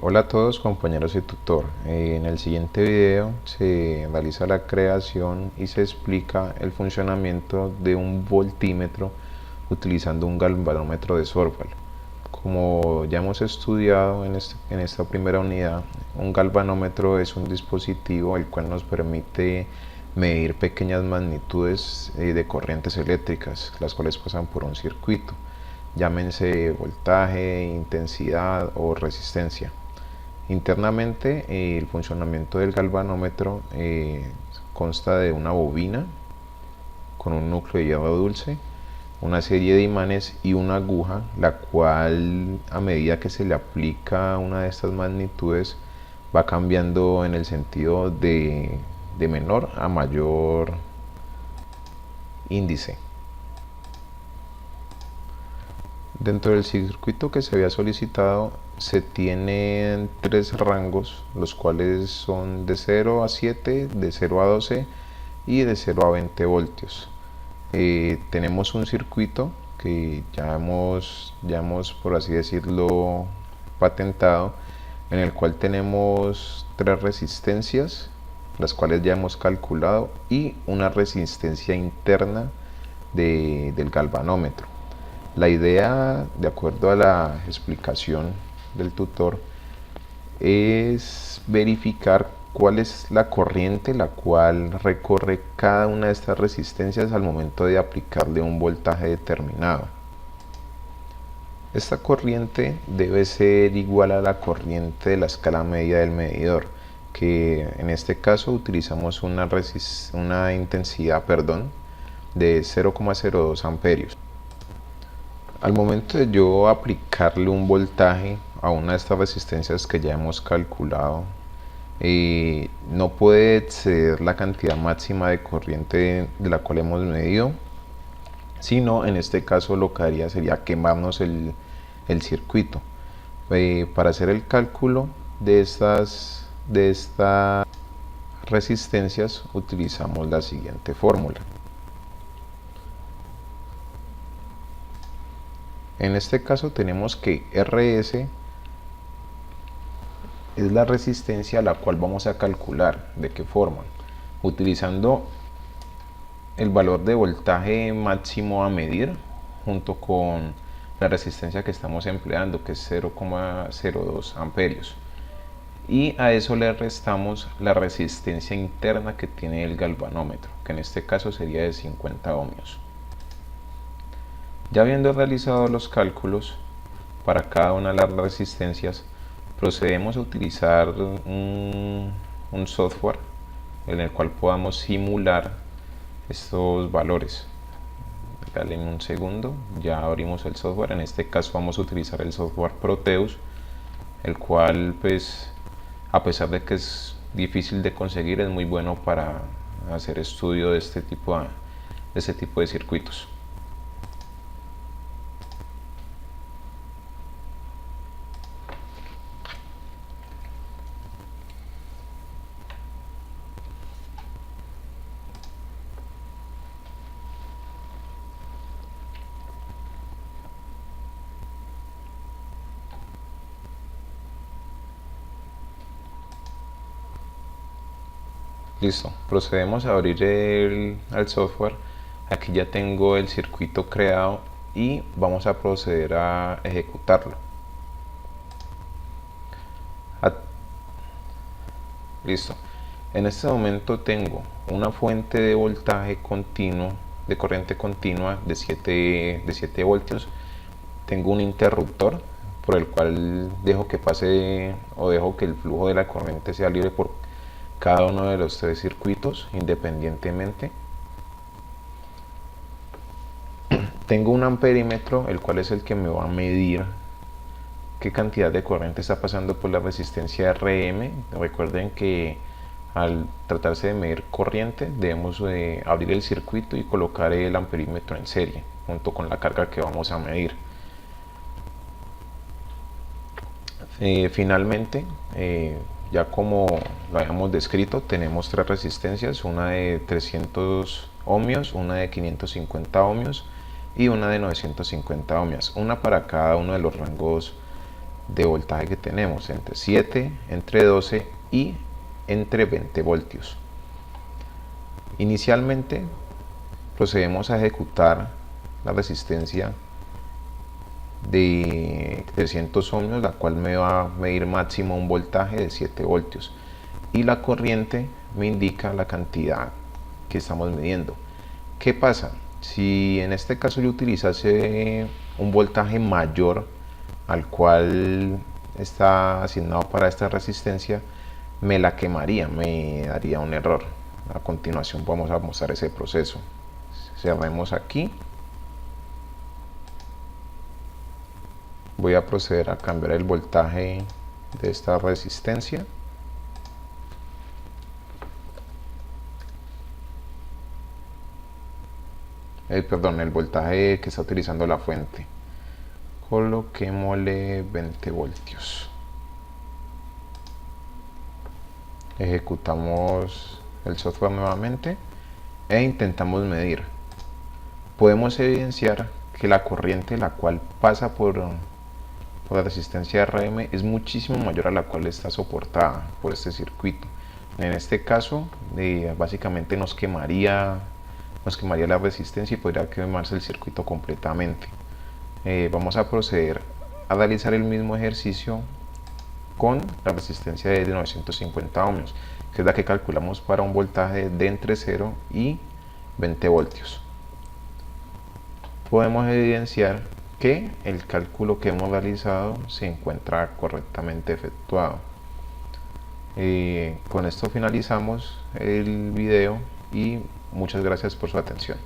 Hola a todos compañeros y tutor. En el siguiente video se realiza la creación y se explica el funcionamiento de un voltímetro utilizando un galvanómetro de Sorval. Como ya hemos estudiado en esta primera unidad, un galvanómetro es un dispositivo el cual nos permite medir pequeñas magnitudes de corrientes eléctricas, las cuales pasan por un circuito, llámense voltaje, intensidad o resistencia. Internamente, el funcionamiento del galvanómetro consta de una bobina con un núcleo de hierro dulce, una serie de imanes y una aguja, la cual a medida que se le aplica una de estas magnitudes va cambiando en el sentido de menor a mayor índice. Dentro del circuito que se había solicitado se tienen tres rangos, los cuales son de 0 a 7, de 0 a 12 y de 0 a 20 voltios. Tenemos un circuito que ya hemos, por así decirlo, patentado, en el cual tenemos tres resistencias, las cuales ya hemos calculado, y una resistencia interna del galvanómetro. La idea, de acuerdo a la explicación del tutor, es verificar cuál es la corriente la cual recorre cada una de estas resistencias al momento de aplicarle un voltaje determinado. Esta corriente debe ser igual a la corriente de la escala media del medidor, que en este caso utilizamos una intensidad de 0,02 amperios. Al momento de yo aplicarle un voltaje a una de estas resistencias que ya hemos calculado, no puede exceder la cantidad máxima de corriente de la cual hemos medido, sino en este caso lo que haría sería quemarnos el circuito. Para hacer el cálculo de estas resistencias utilizamos la siguiente fórmula. En este caso tenemos que RS es la resistencia a la cual vamos a calcular. ¿De qué forma? Utilizando el valor de voltaje máximo a medir junto con la resistencia que estamos empleando, que es 0,02 amperios, y a eso le restamos la resistencia interna que tiene el galvanómetro, que en este caso sería de 50 ohmios. Ya habiendo realizado los cálculos para cada una de las resistencias, procedemos a utilizar un software en el cual podamos simular estos valores. Dale un segundo, ya abrimos el software. En este caso vamos a utilizar el software Proteus, el cual, pues, a pesar de que es difícil de conseguir, es muy bueno para hacer estudio de este tipo de circuitos. Listo, procedemos a abrir el software. Aquí ya tengo el circuito creado y vamos a proceder a ejecutarlo. Listo. En este momento tengo una fuente de voltaje continuo, de corriente continua de 7 voltios. Tengo un interruptor por el cual dejo que pase o dejo que el flujo de la corriente sea libre por cada uno de los tres circuitos independientemente. Tengo un amperímetro, el cual es el que me va a medir qué cantidad de corriente está pasando por la resistencia RM. Recuerden que al tratarse de medir corriente debemos abrir el circuito y colocar el amperímetro en serie junto con la carga que vamos a medir. Finalmente, ya como lo habíamos descrito, tenemos tres resistencias, una de 300 ohmios, una de 550 ohmios y una de 950 ohmios, una para cada uno de los rangos de voltaje que tenemos, entre 7, entre 12 y entre 20 voltios. Inicialmente procedemos a ejecutar la resistencia de 300 ohmios, la cual me va a medir máximo un voltaje de 7 voltios, y la corriente me indica la cantidad que estamos midiendo. ¿Qué pasa? Si en este caso yo utilizase un voltaje mayor al cual está asignado para esta resistencia, me la quemaría, me daría un error. A continuación vamos a mostrar ese proceso. Cerremos aquí. Voy a proceder a cambiar el voltaje de esta resistencia. Perdón, el voltaje que está utilizando la fuente. Coloquémosle 20 voltios. Ejecutamos el software nuevamente e intentamos medir. Podemos evidenciar que la corriente la cual pasa por la resistencia RM es muchísimo mayor a la cual está soportada por este circuito. En este caso, básicamente nos quemaría la resistencia y podría quemarse el circuito completamente. Vamos a proceder a realizar el mismo ejercicio con la resistencia de 950 ohmios, que es la que calculamos para un voltaje de entre 0 y 20 voltios. Podemos evidenciar que el cálculo que hemos realizado se encuentra correctamente efectuado. Con esto finalizamos el video y muchas gracias por su atención.